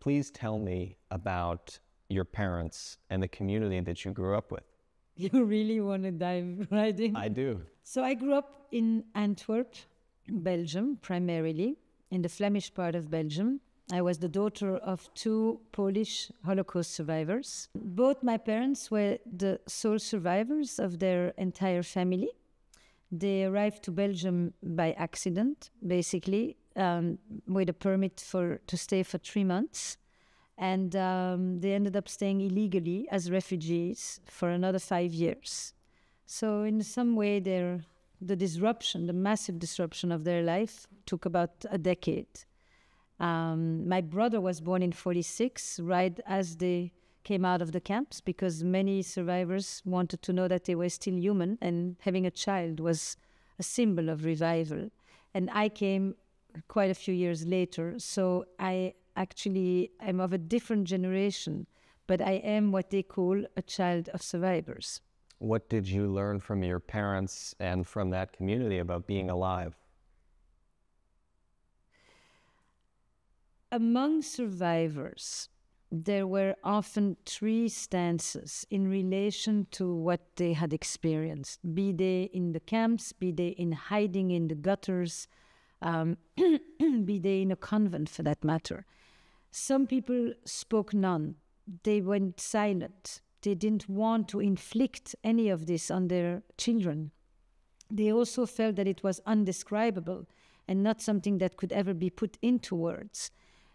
Please tell me about your parents and the community that you grew up with. You really want to dive right in? I do. So I grew up in Antwerp, Belgium, primarily, in the Flemish part of Belgium. I was the daughter of 2 Polish Holocaust survivors. Both my parents were the sole survivors of their entire family. They arrived to Belgium by accident, basically, with a permit to stay for 3 months. And they ended up staying illegally as refugees for another 5 years. So in some way, the disruption, the massive disruption of their life took about a decade. My brother was born in 1946, right as they came out of the camps, because many survivors wanted to know that they were still human, and having a child was a symbol of revival. And I came quite a few years later, so I'm of a different generation, but I am what they call a child of survivors. What did you learn from your parents and from that community about being alive? Among survivors, there were often 3 stances in relation to what they had experienced, be they in the camps, be they in hiding in the gutters, be they in a convent for that matter. Some people spoke none. They went silent. They didn't want to inflict any of this on their children. They also felt that it was undescribable and not something that could ever be put into words.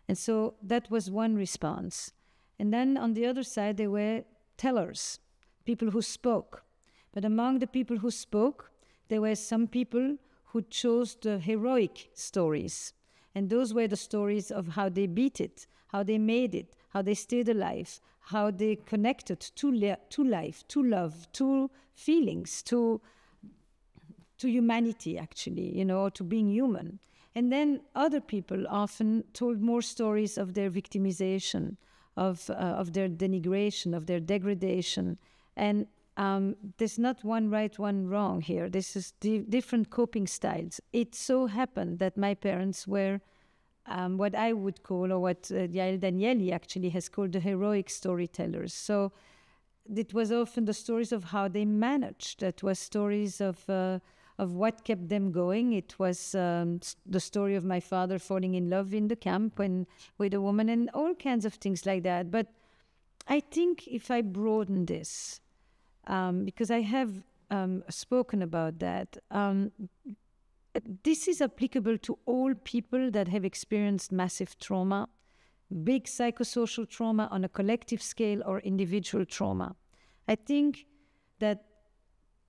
And so that was one response. And then on the other side, there were tellers, people who spoke. But among the people who spoke, there were some people who chose the heroic stories. And those were the stories of how they beat it, how they made it, how they stayed alive, how they connected to life, to love, to feelings, to humanity, actually, to being human. And then other people often told more stories of their victimization, of their denigration, of their degradation. And there's not one right, one wrong here. This is different coping styles. It so happened that my parents were what I would call, or what Yael Danieli actually has called, the heroic storytellers. So it was often the stories of how they managed. It was stories of what kept them going. It was the story of my father falling in love in the camp and with a woman, and all kinds of things like that. But I think if I broaden this, because I have spoken about that, this is applicable to all people that have experienced massive trauma, big psychosocial trauma on a collective scale or individual trauma. I think that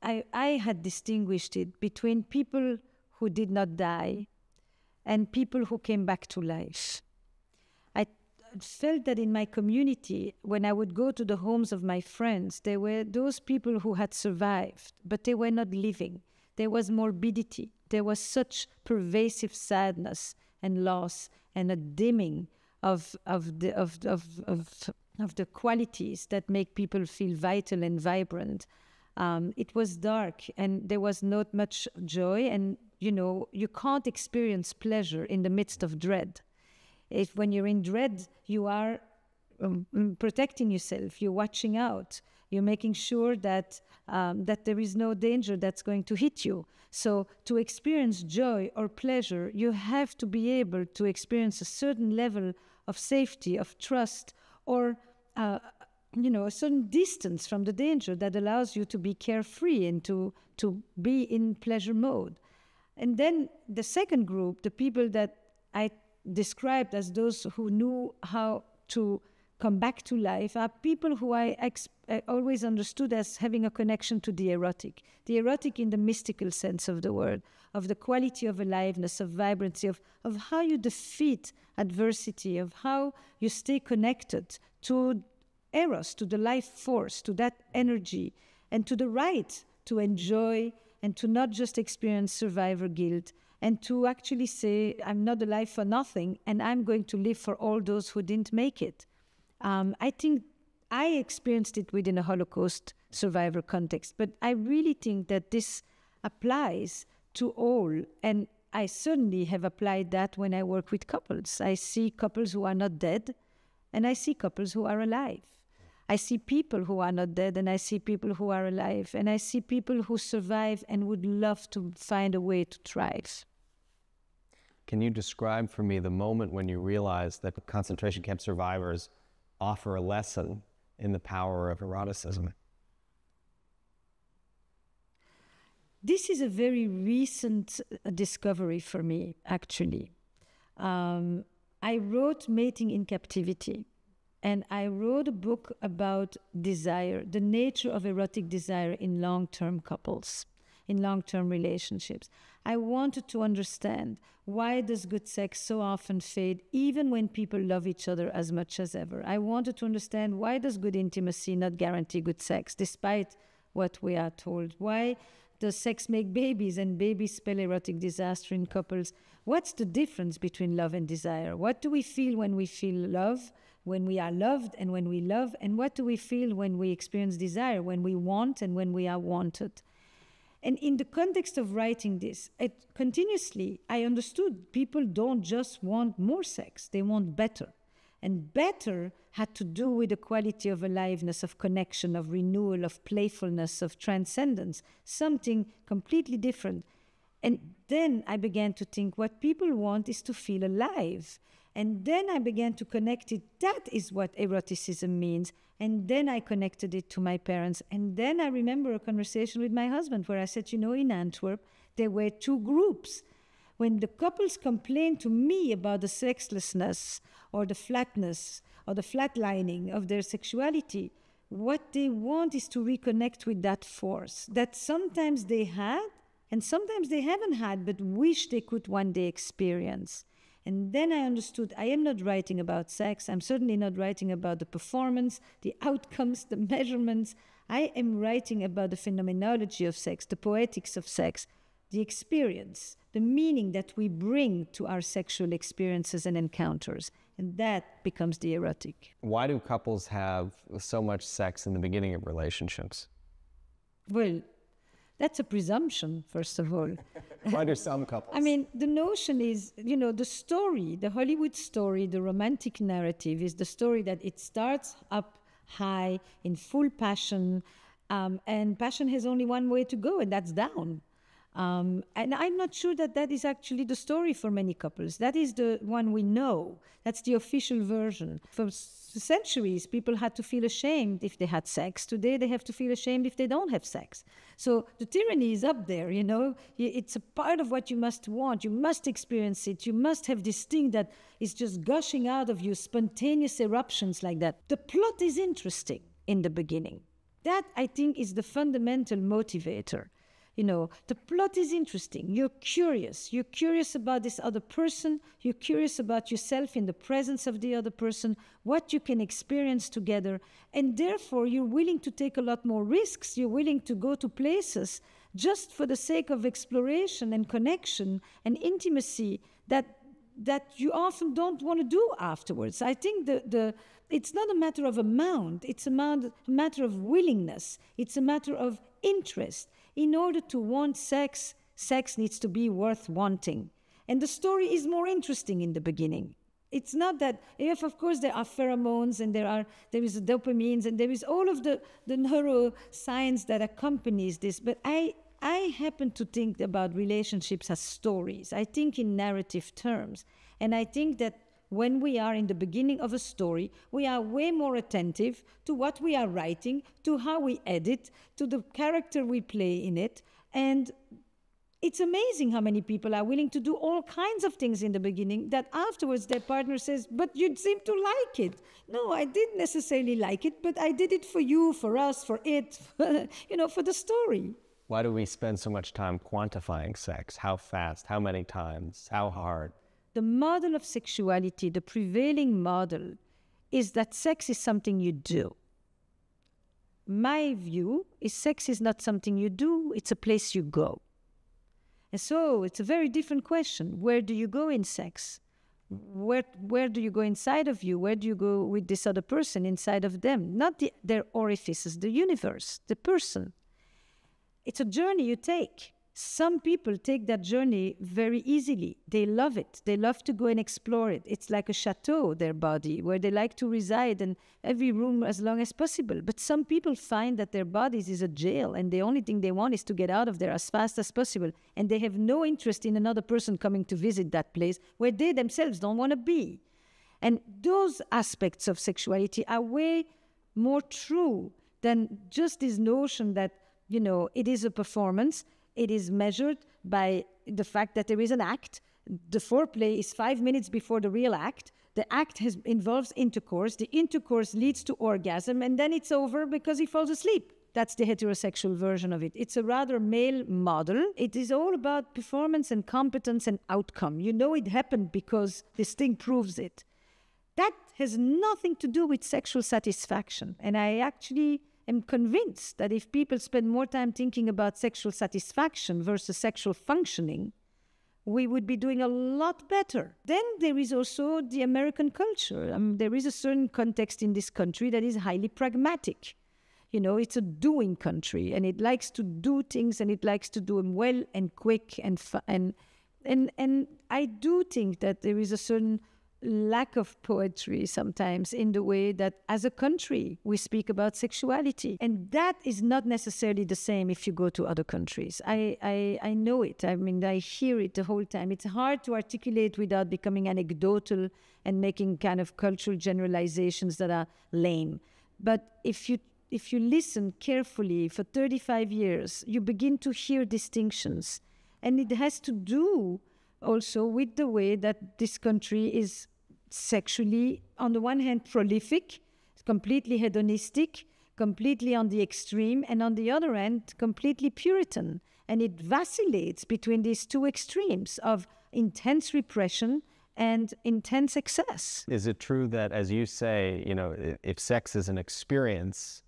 I had distinguished it between people who did not die and people who came back to life. I felt that in my community, when I would go to the homes of my friends, there were those people who had survived, but they were not living. There was morbidity. There was such pervasive sadness and loss and a dimming of the qualities that make people feel vital and vibrant. It was dark and there was not much joy, and you can't experience pleasure in the midst of dread. When you're in dread, you are protecting yourself, you're watching out, you're making sure that there is no danger that's going to hit you. So to experience joy or pleasure, you have to be able to experience a certain level of safety, of trust, or a certain distance from the danger that allows you to be carefree and to be in pleasure mode. And then the second group, the people that I described as those who knew how to come back to life, are people who I always understood as having a connection to the erotic in the mystical sense of the word, of the quality of aliveness, of vibrancy, of how you defeat adversity, of how you stay connected to Eros, to the life force, to that energy, and to the right to enjoy and to not just experience survivor guilt, and to actually say, I'm not alive for nothing, and I'm going to live for all those who didn't make it. I think I experienced it within a Holocaust survivor context, but I really think that this applies to all, and I certainly have applied that when I work with couples. I see couples who are not dead, and I see couples who are alive. I see people who are not dead, and I see people who are alive, and I see people who survive and would love to find a way to thrive. Can you describe for me the moment when you realized that concentration camp survivors offer a lesson in the power of eroticism? This is a very recent discovery for me, actually. I wrote Mating in Captivity, and I wrote a book about desire, the nature of erotic desire in long-term couples, in long-term relationships. I wanted to understand, why does good sex so often fade even when people love each other as much as ever? I wanted to understand, why does good intimacy not guarantee good sex, despite what we are told? Why does sex make babies and babies spell erotic disaster in couples? What's the difference between love and desire? What do we feel when we feel love, when we are loved and when we love? And what do we feel when we experience desire, when we want and when we are wanted? And in the context of writing this, continuously I understood people don't just want more sex, they want better. And better had to do with the quality of aliveness, of connection, of renewal, of playfulness, of transcendence, something completely different. And then I began to think what people want is to feel alive. And then I began to connect it. That is what eroticism means. And then I connected it to my parents. And then I remember a conversation with my husband where I said, in Antwerp, there were two groups. When the couples complained to me about the sexlessness or the flatness or the flatlining of their sexuality, what they want is to reconnect with that force that sometimes they had and sometimes they haven't had, but wish they could one day experience. And then I understood I am not writing about sex. I'm certainly not writing about the performance, the outcomes, the measurements. I am writing about the phenomenology of sex, the poetics of sex, the experience, the meaning that we bring to our sexual experiences and encounters. And that becomes the erotic. Why do couples have so much sex in the beginning of relationships? Well, that's a presumption, first of all. Why do some couples? I mean, the notion is, the story, the Hollywood story, the romantic narrative is the story that it starts up high in full passion, and passion has only one way to go, and that's down. And I'm not sure that that is actually the story for many couples. That is the one we know. That's the official version. For centuries, people had to feel ashamed if they had sex. Today, they have to feel ashamed if they don't have sex. So the tyranny is up there, It's a part of what you must want. You must experience it. You must have this thing that is just gushing out of you, spontaneous eruptions like that. The plot is interesting in the beginning. That, I think, is the fundamental motivator. The plot is interesting. You're curious. You're curious about this other person. You're curious about yourself in the presence of the other person, what you can experience together. And therefore, you're willing to take a lot more risks. You're willing to go to places just for the sake of exploration and connection and intimacy that you often don't want to do afterwards. I think it's not a matter of amount. It's a matter of willingness. It's a matter of interest. In order to want sex, sex needs to be worth wanting. And the story is more interesting in the beginning. It's not that, if of course there are pheromones and there is dopamines and there is all of the neuroscience that accompanies this, but I happen to think about relationships as stories. I think in narrative terms. And I think that when we are in the beginning of a story, we are way more attentive to what we are writing, to how we edit, to the character we play in it. And it's amazing how many people are willing to do all kinds of things in the beginning that afterwards their partner says, but you seem to like it. No, I didn't necessarily like it, but I did it for you, for us, for it, for the story. Why do we spend so much time quantifying sex? How fast? How many times? How hard? The model of sexuality, the prevailing model, is that sex is something you do. My view is sex is not something you do, it's a place you go. And so it's a very different question. Where do you go in sex? Where do you go inside of you? Where do you go with this other person inside of them? Not their orifices, the universe, the person. It's a journey you take. Some people take that journey very easily. They love it. They love to go and explore it. It's like a chateau, their body, where they like to reside in every room as long as possible. But some people find that their bodies is a jail, and the only thing they want is to get out of there as fast as possible. And they have no interest in another person coming to visit that place where they themselves don't want to be. And those aspects of sexuality are way more true than just this notion that, it is a performance. It is measured by the fact that there is an act. The foreplay is 5 minutes before the real act. The act involves intercourse. The intercourse leads to orgasm, and then it's over because he falls asleep. That's the heterosexual version of it. It's a rather male model. It is all about performance and competence and outcome. It happened because this thing proves it. That has nothing to do with sexual satisfaction. And I actually am convinced that if people spend more time thinking about sexual satisfaction versus sexual functioning, we would be doing a lot better. Then there is also the American culture. There is a certain context in this country that is highly pragmatic. It's a doing country, and it likes to do things, and it likes to do them well and quick and I do think that there is a certain lack of poetry sometimes in the way that as a country we speak about sexuality, and that is not necessarily the same if you go to other countries. I know it. I hear it the whole time. It's hard to articulate without becoming anecdotal and making kind of cultural generalizations that are lame. But if you listen carefully for 35 years, you begin to hear distinctions, and it has to do also with the way that this country is sexually, on the one hand, prolific, completely hedonistic, completely on the extreme, and on the other hand, completely Puritan. And it vacillates between these two extremes of intense repression and intense excess. Is it true that, as you say, if sex is an experience,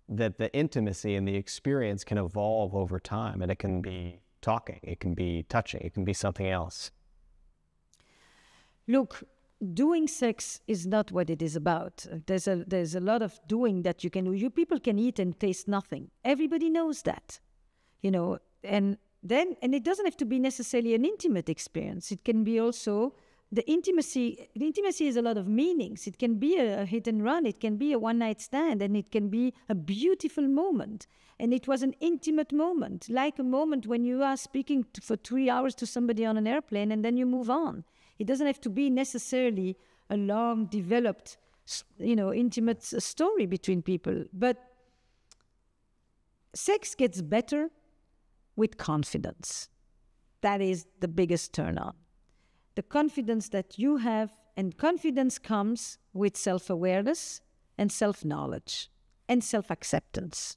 that the intimacy and the experience can evolve over time, and it can be talking, it can be touching, it can be something else? Look, doing sex is not what it is about. There's a lot of doing that you can do. You people can eat and taste nothing. Everybody knows that, and it doesn't have to be necessarily an intimate experience. It can be also the intimacy has a lot of meanings. It can be a hit and run. It can be a one-night stand, and it can be a beautiful moment. And it was an intimate moment, like a moment when you are speaking for 3 hours to somebody on an airplane, and then you move on. It doesn't have to be necessarily a long, developed, intimate story between people. But sex gets better with confidence. That is the biggest turn-on. The confidence that you have, and confidence comes with self-awareness and self-knowledge and self-acceptance.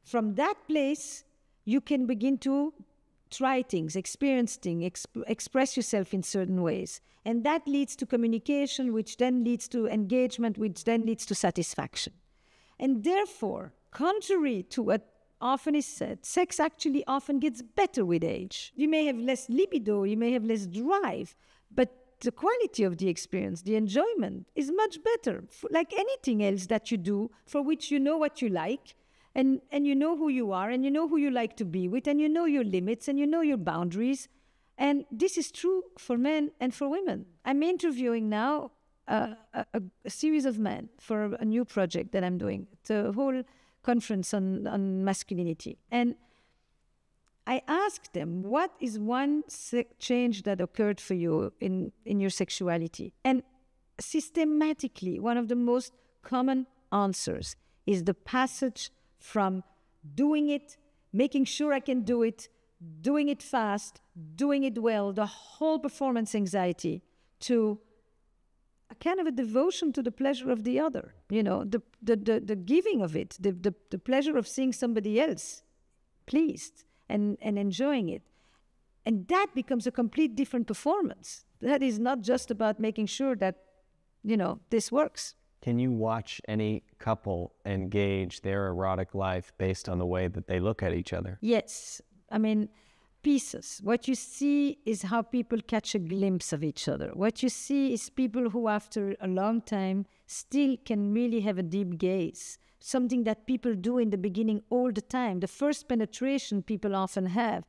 From that place, you can begin to try things, experience things, express yourself in certain ways. And that leads to communication, which then leads to engagement, which then leads to satisfaction. And therefore, contrary to what often is said, sex actually often gets better with age. You may have less libido, you may have less drive, but the quality of the experience, the enjoyment, is much better. Like anything else that you do, for which you know what you like, and you know who you are, and you know who you like to be with, and you know your limits, and you know your boundaries. And this is true for men and for women. I'm interviewing now a series of men for a new project that I'm doing. It's a whole conference on masculinity. And I asked them, what is one change that occurred for you in your sexuality? And systematically, one of the most common answers is the passage from doing it, making sure I can do it, doing it fast, doing it well, the whole performance anxiety, to a kind of a devotion to the pleasure of the other, the giving of it, the pleasure of seeing somebody else pleased and enjoying it. And that becomes a complete different performance. That is not just about making sure that, this works. Can you watch any couple engage their erotic life based on the way that they look at each other? Yes. Pieces. What you see is how people catch a glimpse of each other. What you see is people who, after a long time, still can really have a deep gaze, something that people do in the beginning all the time. The first penetration people often have,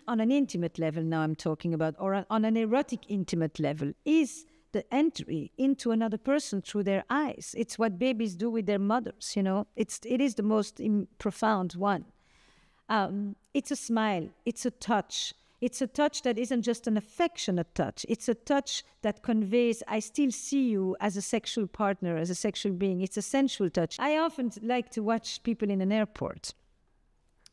on an intimate level now I'm talking about, or on an erotic intimate level, is the entry into another person through their eyes. It's what babies do with their mothers, It is the most profound one. It's a smile. It's a touch. It's a touch that isn't just an affectionate touch. It's a touch that conveys, I still see you as a sexual partner, as a sexual being. It's a sensual touch. I often like to watch people in an airport,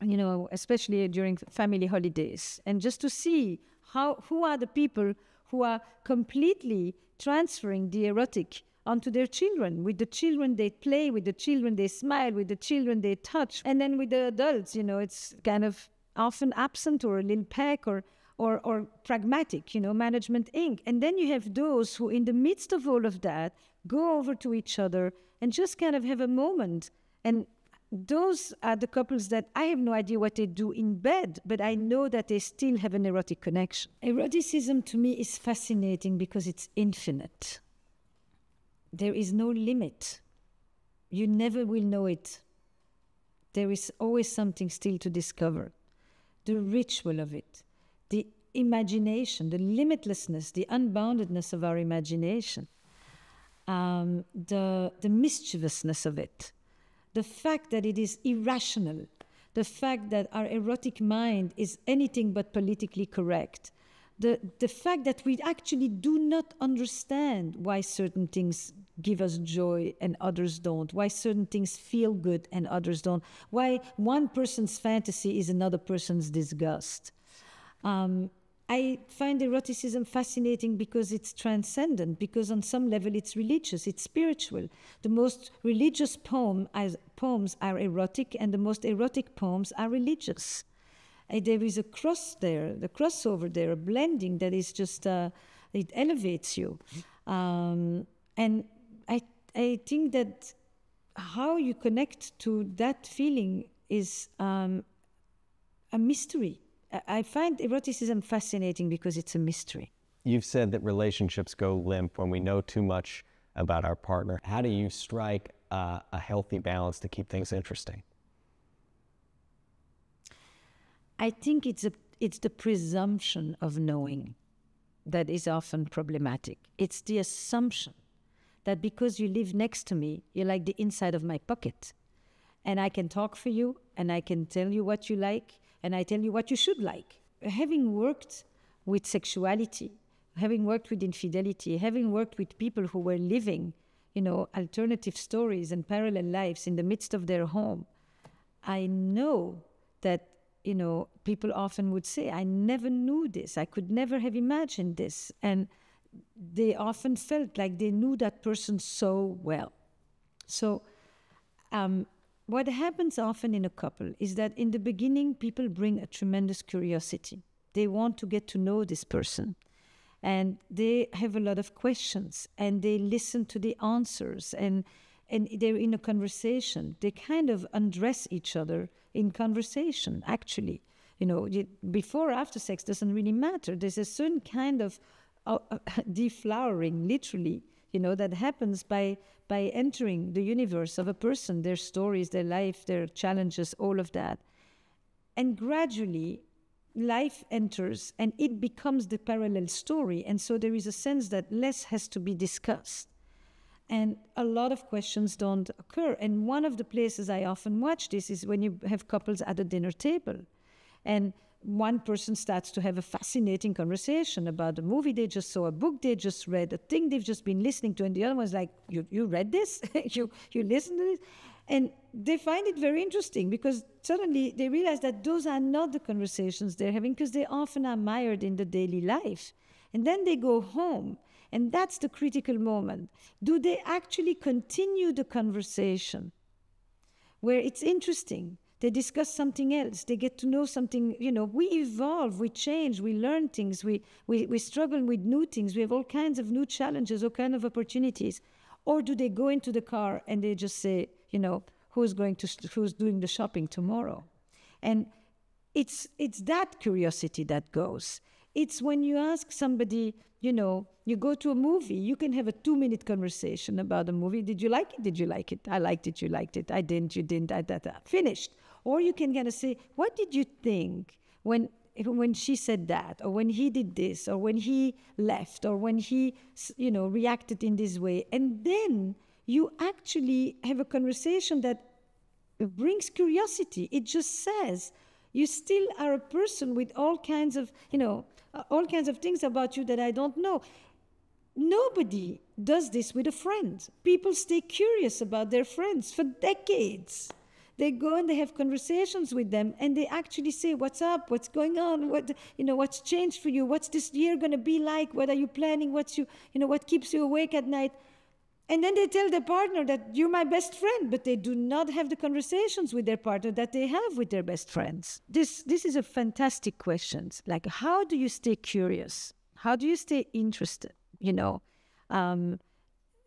especially during family holidays, and just to see who are the people who are completely transferring the erotic onto their children. With the children they play, with the children they smile, with the children they touch. And then with the adults, it's kind of often absent or a little peck or pragmatic, management ink. And then you have those who, in the midst of all of that, go over to each other and just kind of have a moment. And those are the couples that I have no idea what they do in bed, but I know that they still have an erotic connection. Eroticism to me is fascinating because it's infinite. There is no limit. You never will know it. There is always something still to discover. The ritual of it, the imagination, the limitlessness, the unboundedness of our imagination, the mischievousness of it, the fact that it is irrational, the fact that our erotic mind is anything but politically correct, the fact that we actually do not understand why certain things give us joy and others don't, why certain things feel good and others don't, why one person's fantasy is another person's disgust. I find eroticism fascinating because it's transcendent, because on some level it's religious, it's spiritual. The most religious poems are erotic, and the most erotic poems are religious. There is a crossover there, a blending that is just, it elevates you. And I think that how you connect to that feeling is a mystery. I find eroticism fascinating because it's a mystery. You've said that relationships go limp when we know too much about our partner. How do you strike a healthy balance to keep things interesting? I think it's the presumption of knowing that is often problematic. It's the assumption that because you live next to me, you're like the inside of my pocket. And I can talk for you, and I can tell you what you like, and I tell you what you should like. Having worked with sexuality, having worked with infidelity, having worked with people who were living, alternative stories and parallel lives in the midst of their home, I know that, people often would say, I never knew this. I could never have imagined this. And they often felt like they knew that person so well. So, what happens often in a couple is that in the beginning, people bring a tremendous curiosity. They want to get to know this person. And they have a lot of questions, and they listen to the answers, and they're in a conversation. They kind of undress each other in conversation, actually. Before or after sex doesn't really matter. There's a certain kind of deflowering, literally, that happens by entering the universe of a person, their stories, their life, their challenges, all of that. And gradually, life enters and it becomes the parallel story. And so there is a sense that less has to be discussed. And a lot of questions don't occur. And one of the places I often watch this is when you have couples at a dinner table. And one person starts to have a fascinating conversation about a movie they just saw, a book they just read, a thing they've just been listening to, and the other one's like, you read this? you listened to this? And they find it very interesting because suddenly they realize that those are not the conversations they're having because they often are mired in the daily life. And then they go home, and that's the critical moment. Do they actually continue the conversation where it's interesting? They discuss something else. They get to know something, we evolve, we change, we learn things, we struggle with new things. We have all kinds of new challenges, all kinds of opportunities. Or do they go into the car and they just say, who's doing the shopping tomorrow? And it's that curiosity that goes. It's when you ask somebody, you go to a movie, you can have a 2-minute conversation about a movie. Did you like it? Did you like it? I liked it, you liked it. I didn't, you didn't, finished. Or you can kind of say, what did you think when she said that, or when he did this, or when he left, or when he, reacted in this way? And then you actually have a conversation that brings curiosity. It just says, you still are a person with all kinds of things about you that I don't know. Nobody does this with a friend. People stay curious about their friends for decades. They go and they have conversations with them, and they actually say, what's up? What's going on? What's changed for you? What's this year going to be like? What are you planning? What keeps you awake at night? And then they tell their partner that you're my best friend, but they do not have the conversations with their partner that they have with their best friends. This is a fantastic question. Like, how do you stay curious? How do you stay interested?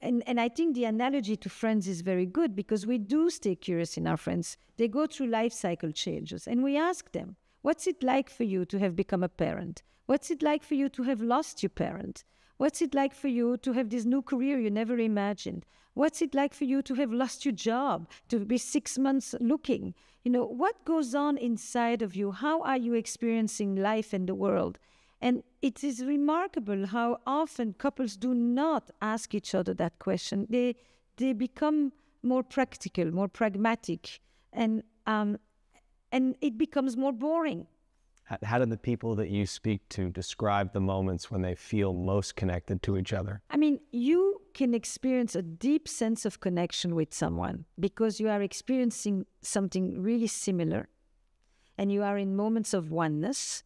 And I think the analogy to friends is very good, because we do stay curious in our friends. They go through life cycle changes, and we ask them, what's it like for you to have become a parent? What's it like for you to have lost your parent? What's it like for you to have this new career you never imagined? What's it like for you to have lost your job, to be 6 months looking? What goes on inside of you? How are you experiencing life and the world? And it is remarkable how often couples do not ask each other that question. They become more practical, more pragmatic, and it becomes more boring. How do the people that you speak to describe the moments when they feel most connected to each other? I mean, you can experience a deep sense of connection with someone because you are experiencing something really similar, and you are in moments of oneness.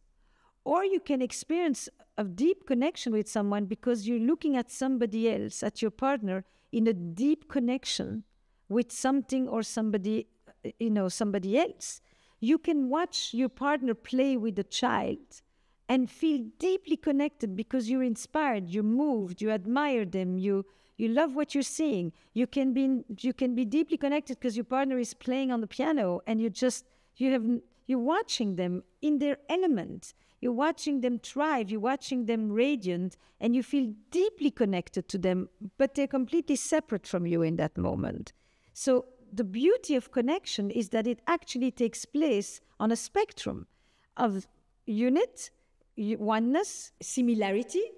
Or you can experience a deep connection with someone because you're looking at somebody else, at your partner, in a deep connection with something or somebody else. You can watch your partner play with a child and feel deeply connected because you're inspired, you're moved, you admire them, you love what you're seeing. You can be deeply connected because your partner is playing on the piano, and you're watching them in their element. You're watching them thrive, you're watching them radiant, and you feel deeply connected to them, but they're completely separate from you in that moment. So the beauty of connection is that it actually takes place on a spectrum of unit, oneness, similarity,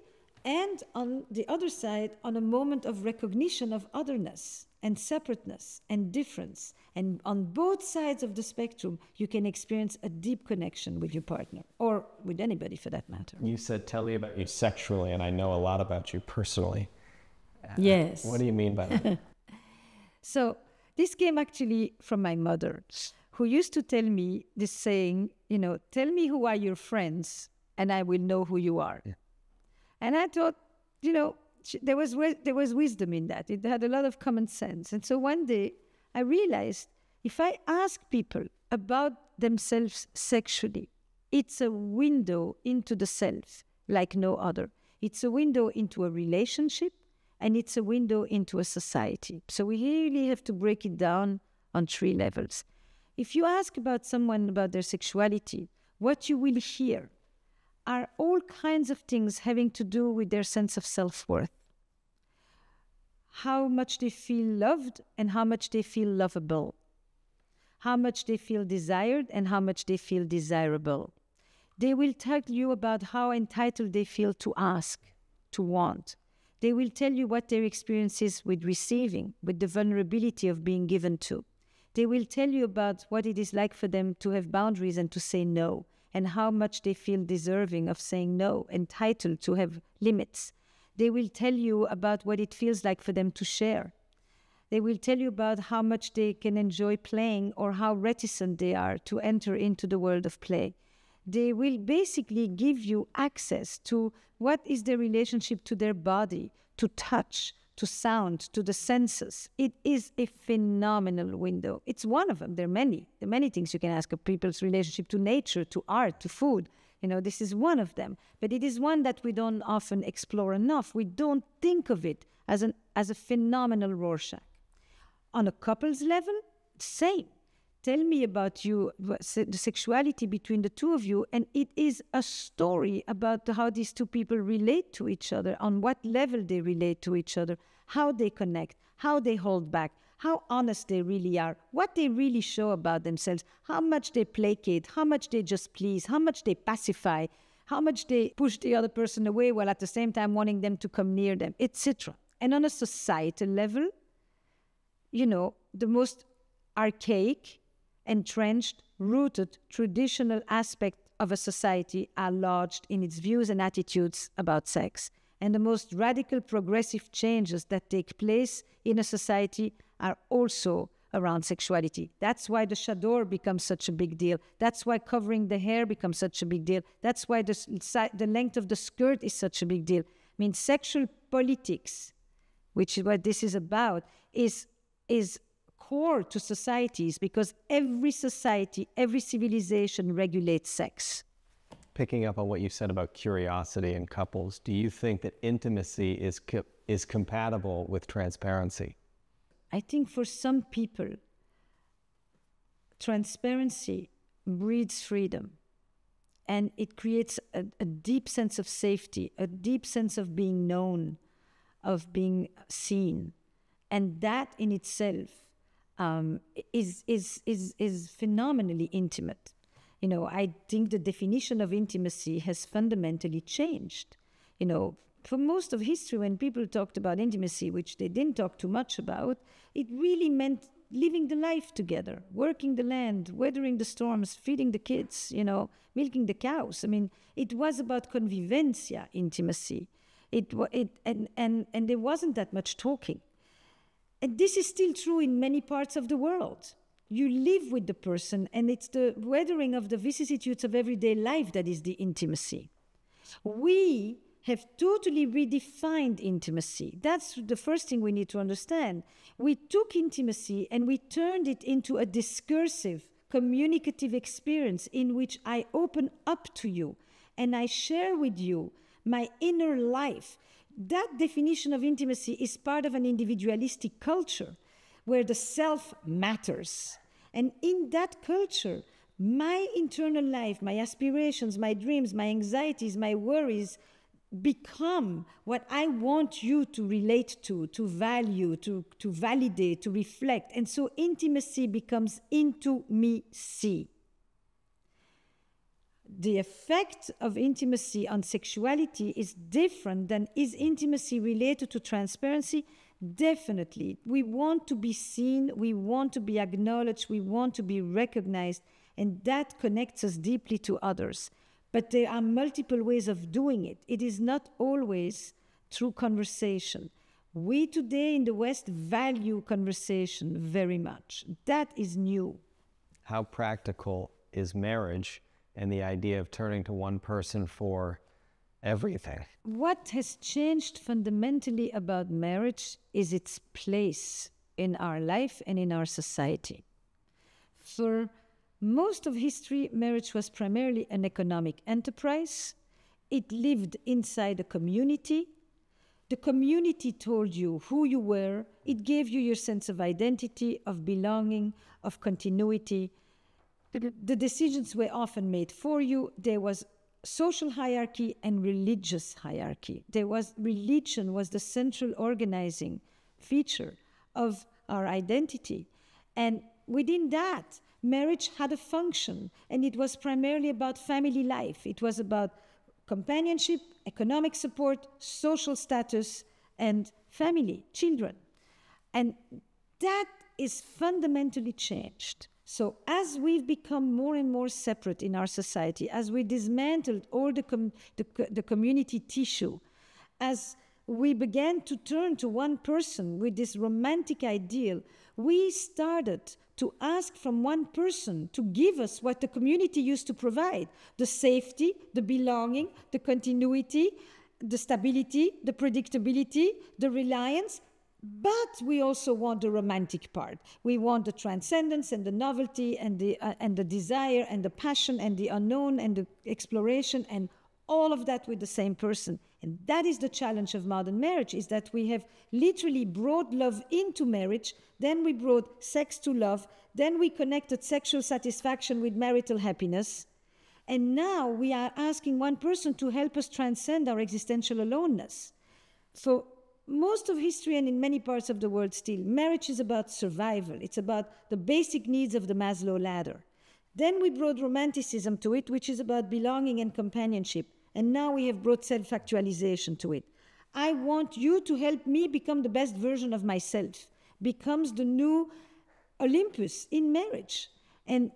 and on the other side, on a moment of recognition of otherness and separateness and difference. And on both sides of the spectrum, you can experience a deep connection with your partner, or with anybody for that matter. You said, tell me about you sexually, and I know a lot about you personally. Yes. What do you mean by that? So this came actually from my mother, who used to tell me this saying, tell me who are your friends, and I will know who you are. Yeah. And I thought, there was wisdom in that. It had a lot of common sense. And so one day I realized, if I ask people about themselves sexually, it's a window into the self like no other. It's a window into a relationship, and it's a window into a society. So we really have to break it down on 3 levels. If you ask about someone about their sexuality, what you will hear are all kinds of things having to do with their sense of self-worth. How much they feel loved and how much they feel lovable. How much they feel desired and how much they feel desirable. They will tell you about how entitled they feel to ask, to want. They will tell you what their experience is with receiving, with the vulnerability of being given to. They will tell you about what it is like for them to have boundaries and to say no, and how much they feel deserving of saying no, entitled to have limits. They will tell you about what it feels like for them to share. They will tell you about how much they can enjoy playing or how reticent they are to enter into the world of play. They will basically give you access to what is their relationship to their body, to touch, to sound, to the senses. It is a phenomenal window. It's one of them. There are many. There are many things you can ask of people's relationship to nature, to art, to food. This is one of them. But it is one that we don't often explore enough. We don't think of it as a phenomenal Rorschach. On a couple's level, same. tell me about you, the sexuality between the two of you. And it is a story about how these two people relate to each other, on what level they relate to each other, how they connect, how they hold back, how honest they really are, what they really show about themselves, how much they placate, how much they just please, how much they pacify, how much they push the other person away while at the same time wanting them to come near them, etc. And on a societal level, you know, the most archaic, entrenched, rooted, traditional aspect of a society are lodged in its views and attitudes about sex. And the most radical progressive changes that take place in a society are also around sexuality. That's why the chador becomes such a big deal. That's why covering the hair becomes such a big deal. That's why the length of the skirt is such a big deal. I mean, sexual politics, which is what this is about, is core to societies, because every society, every civilization regulates sex. Picking up on what you said about curiosity in couples, do you think that intimacy is compatible with transparency? I think for some people, transparency breeds freedom, and it creates a deep sense of safety, a deep sense of being known, of being seen. And that in itself is phenomenally intimate. You know, I think the definition of intimacy has fundamentally changed. You know, for most of history, when people talked about intimacy, which they didn't talk too much about, it really meant living the life together, working the land, weathering the storms, feeding the kids, you know, milking the cows. I mean, it was about convivencia, intimacy. And there wasn't that much talking. And this is still true in many parts of the world. You live with the person, and it's the weathering of the vicissitudes of everyday life that is the intimacy. We have totally redefined intimacy. That's the first thing we need to understand. We took intimacy and we turned it into a discursive, communicative experience in which I open up to you and I share with you my inner life. That definition of intimacy is part of an individualistic culture where the self matters. And in that culture, my internal life, my aspirations, my dreams, my anxieties, my worries become what I want you to relate to value, to validate, to reflect. And so intimacy becomes into-me-see. The effect of intimacy on sexuality is different than is intimacy related to transparency? Definitely. We want to be seen, we want to be acknowledged, we want to be recognized, and that connects us deeply to others. But there are multiple ways of doing it. It is not always through conversation. We today in the West value conversation very much. That is new. How practical is marriage and the idea of turning to one person for everything? What has changed fundamentally about marriage is its place in our life and in our society. For most of history, marriage was primarily an economic enterprise. It lived inside a community. The community told you who you were. It gave you your sense of identity, of belonging, of continuity. The decisions were often made for you. There was social hierarchy and religious hierarchy. Religion was the central organizing feature of our identity. And within that, marriage had a function, and it was primarily about family life. It was about companionship, economic support, social status, and family, children. And that is fundamentally changed. So as we've become more and more separate in our society, as we dismantled all the community tissue, as we began to turn to one person with this romantic ideal, we started to ask from one person to give us what the community used to provide: the safety, the belonging, the continuity, the stability, the predictability, the reliance. But we also want the romantic part. We want the transcendence and the novelty and the desire and the passion and the unknown and the exploration, and all of that with the same person. And that is the challenge of modern marriage, is that we have literally brought love into marriage, then we brought sex to love, Then we connected sexual satisfaction with marital happiness. And now we are asking one person to help us transcend our existential aloneness. For most of history and in many parts of the world still, marriage is about survival. It's about the basic needs of the Maslow ladder. Then we brought romanticism to it, which is about belonging and companionship. And now we have brought self-actualization to it. I want you to help me become the best version of myself, becomes the new Olympus in marriage. And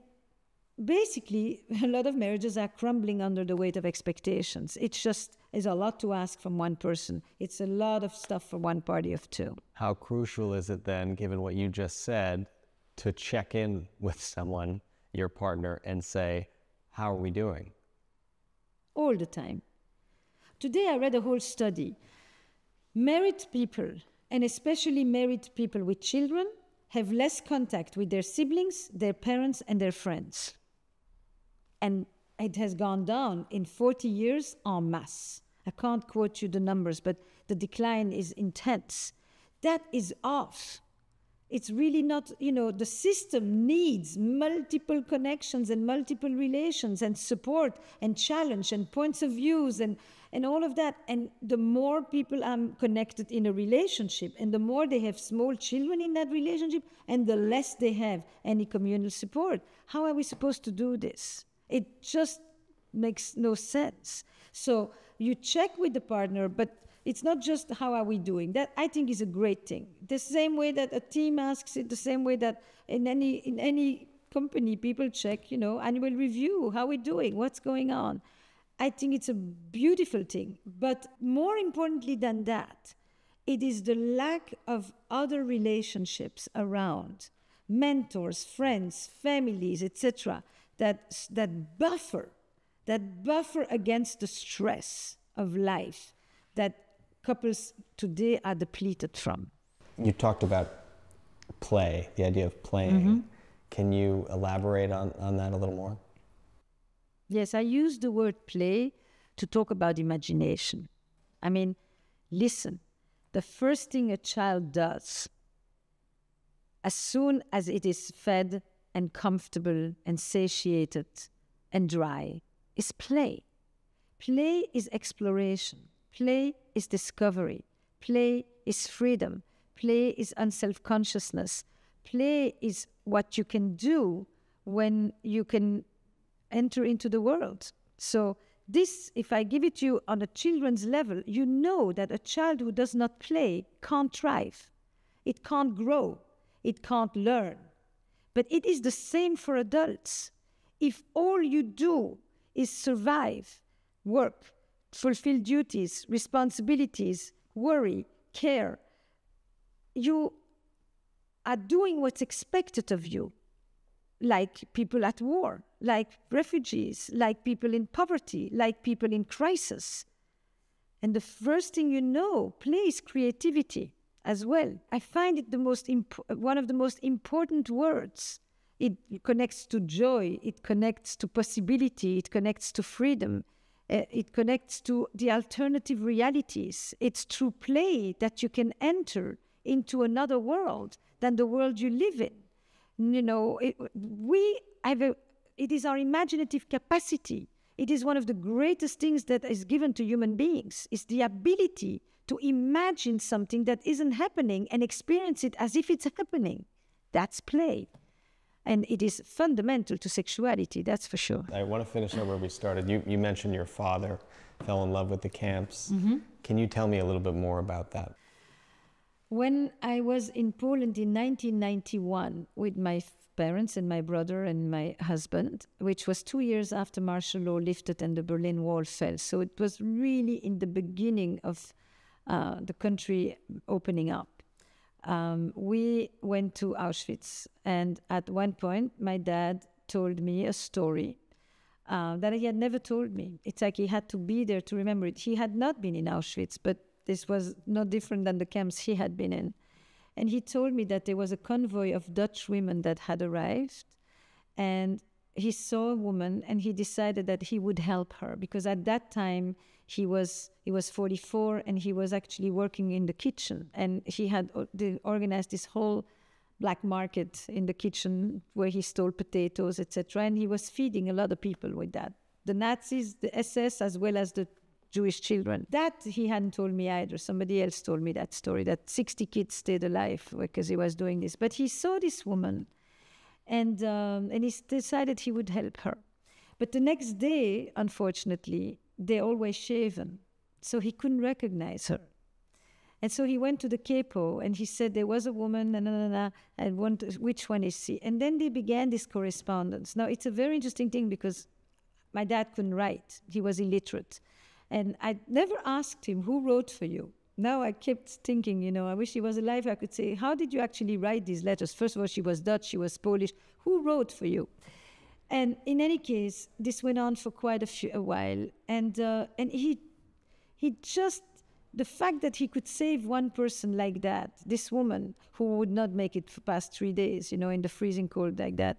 basically, a lot of marriages are crumbling under the weight of expectations. It's just is a lot to ask from one person. It's a lot of stuff for one party of two. How crucial is it then, given what you just said, to check in with someone, your partner, and say, how are we doing? All the time. Today I read a whole study. Married people, and especially married people with children, have less contact with their siblings, their parents, and their friends. And it has gone down in 40 years en masse. I can't quote you the numbers, but the decline is intense. That is off. It's really not, the system needs multiple connections and multiple relations and support and challenge and points of views and all of that. And the more people are connected in a relationship and the more they have small children in that relationship and the less they have any communal support. How are we supposed to do this? It just makes no sense. So you check with the partner, but it's not just how are we doing. That, I think, is a great thing. The same way that a team asks it, the same way that in any company, people check, annual review, how are we doing, what's going on. I think it's a beautiful thing. But more importantly than that, it is the lack of other relationships around, mentors, friends, families, etc., that buffer against the stress of life that couples today are depleted from. You talked about play, the idea of playing. Mm-hmm. Can you elaborate on that a little more? Yes, I use the word play to talk about imagination. I mean, listen, the first thing a child does, as soon as it is fed and comfortable and satiated and dry, is play. Play is exploration. Play is discovery. Play is freedom. Play is unself-consciousness. Play is what you can do when you can enter into the world. So this, if I give it to you on a children's level, you know that a child who does not play can't thrive. It can't grow. It can't learn. But it is the same for adults. If all you do is survive, work, fulfill duties, responsibilities, worry, care, you are doing what's expected of you, like people at war, like refugees, like people in poverty, like people in crisis. And the first thing you know, play is creativity as well. I find it one of the most important words. It connects to joy, it connects to possibility, it connects to freedom, it connects to the alternative realities. It's through play that you can enter into another world than the world you live in. It is our imaginative capacity. It is one of the greatest things that is given to human beings, is the ability to imagine something that isn't happening and experience it as if it's happening. That's play. And it is fundamental to sexuality, that's for sure. I want to finish up where we started. You mentioned your father fell in love with the camps. Mm-hmm. Can you tell me a little bit more about that? When I was in Poland in 1991 with my parents and my brother and my husband, which was 2 years after martial law lifted and the Berlin Wall fell. So it was really in the beginning of the country opening up. We went to Auschwitz, and at one point my dad told me a story that he had never told me. It's like he had to be there to remember it. He had not been in Auschwitz, but this was no different than the camps he had been in. And he told me that there was a convoy of Dutch women that had arrived, and he saw a woman and he decided that he would help her, because at that time he was 44 and he was actually working in the kitchen, and he had organized this whole black market in the kitchen where he stole potatoes, etc. And he was feeding a lot of people with that. The Nazis, the SS, as well as the Jewish children. That he hadn't told me either. Somebody else told me that story, that 60 kids stayed alive because he was doing this. But he saw this woman, and he decided he would help her. But the next day, unfortunately, they're always shaven, so he couldn't recognize her. And so he went to the capo, and he said there was a woman, and which one is she? And then they began this correspondence. Now, it's a very interesting thing because my dad couldn't write. He was illiterate. And I never asked him, who wrote for you? Now I kept thinking, I wish he was alive. I could say, how did you actually write these letters? First of all, she was Dutch, she was Polish. Who wrote for you? And in any case, this went on for quite a while. And he just, the fact that he could save one person like that, this woman who would not make it for past 3 days, in the freezing cold like that,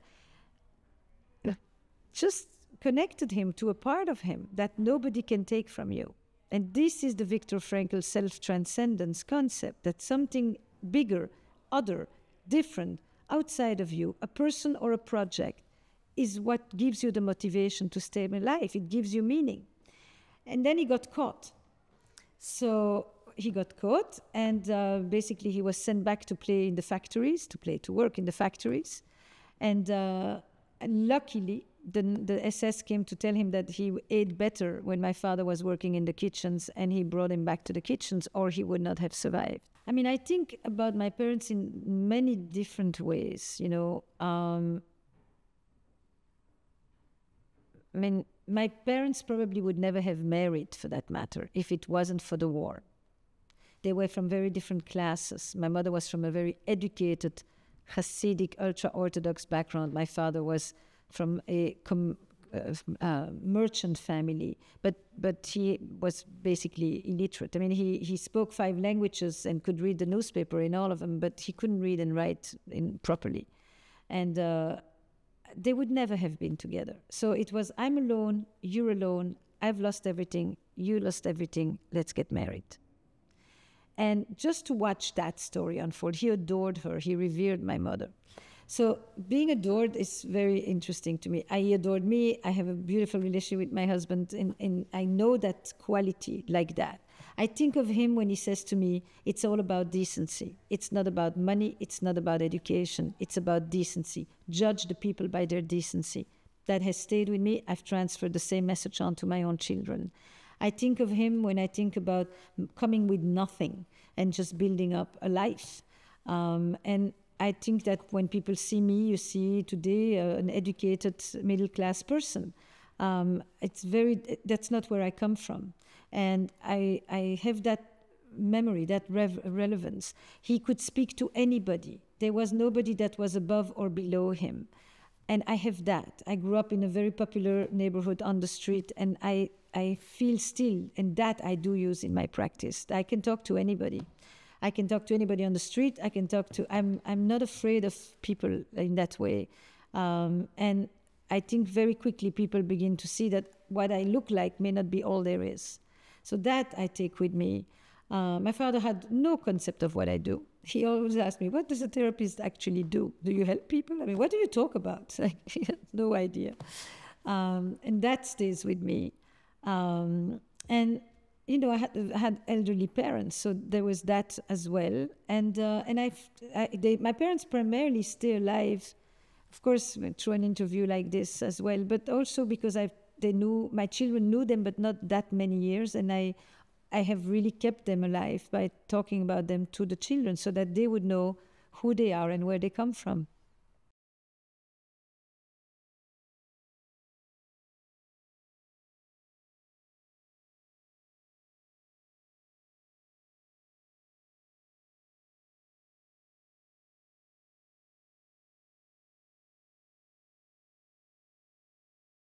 just connected him to a part of him that nobody can take from you. And this is the Viktor Frankl self-transcendence concept, that something bigger, other, different, outside of you, a person or a project, is what gives you the motivation to stay alive. It gives you meaning. And then he got caught. So he got caught, and basically he was sent back to play in the factories, to work in the factories. And luckily, the SS came to tell him that he ate better when my father was working in the kitchens, and he brought him back to the kitchens, or he would not have survived. I mean, I think about my parents in many different ways, I mean, my parents probably would never have married, for that matter, if it wasn't for the war. They were from very different classes. My mother was from a very educated, Hasidic, ultra-Orthodox background. My father was from a merchant family, but he was basically illiterate. I mean, he spoke 5 languages and could read the newspaper in all of them, but he couldn't read and write properly. And they would never have been together. So it was, I'm alone, you're alone, I've lost everything, you lost everything, let's get married. And just to watch that story unfold, he adored her, he revered my mother. So being adored is very interesting to me. He adored me. I have a beautiful relationship with my husband, and I know that quality like that. I think of him when he says to me, it's all about decency. It's not about money. It's not about education. It's about decency. Judge the people by their decency. That has stayed with me. I've transferred the same message on to my own children. I think of him when I think about coming with nothing and just building up a life. And I think that when people see me, you see today an educated middle-class person. That's not where I come from. And I have that memory, that relevance. He could speak to anybody. There was nobody that was above or below him. And I have that. I grew up in a very popular neighborhood on the street, and I feel still, and that I do use in my practice. I can talk to anybody. I can talk to anybody on the street. I'm not afraid of people in that way. And I think very quickly people begin to see that what I look like may not be all there is. So that I take with me. My father had no concept of what I do. He always asked me, what does a therapist actually do? Do you help people? I mean, what do you talk about? He had no idea. And that stays with me. And I had elderly parents, so there was that as well. And my parents primarily stay alive, of course, through an interview like this as well, but also because my children knew them, but not that many years, and I have really kept them alive by talking about them to the children so that they would know who they are and where they come from.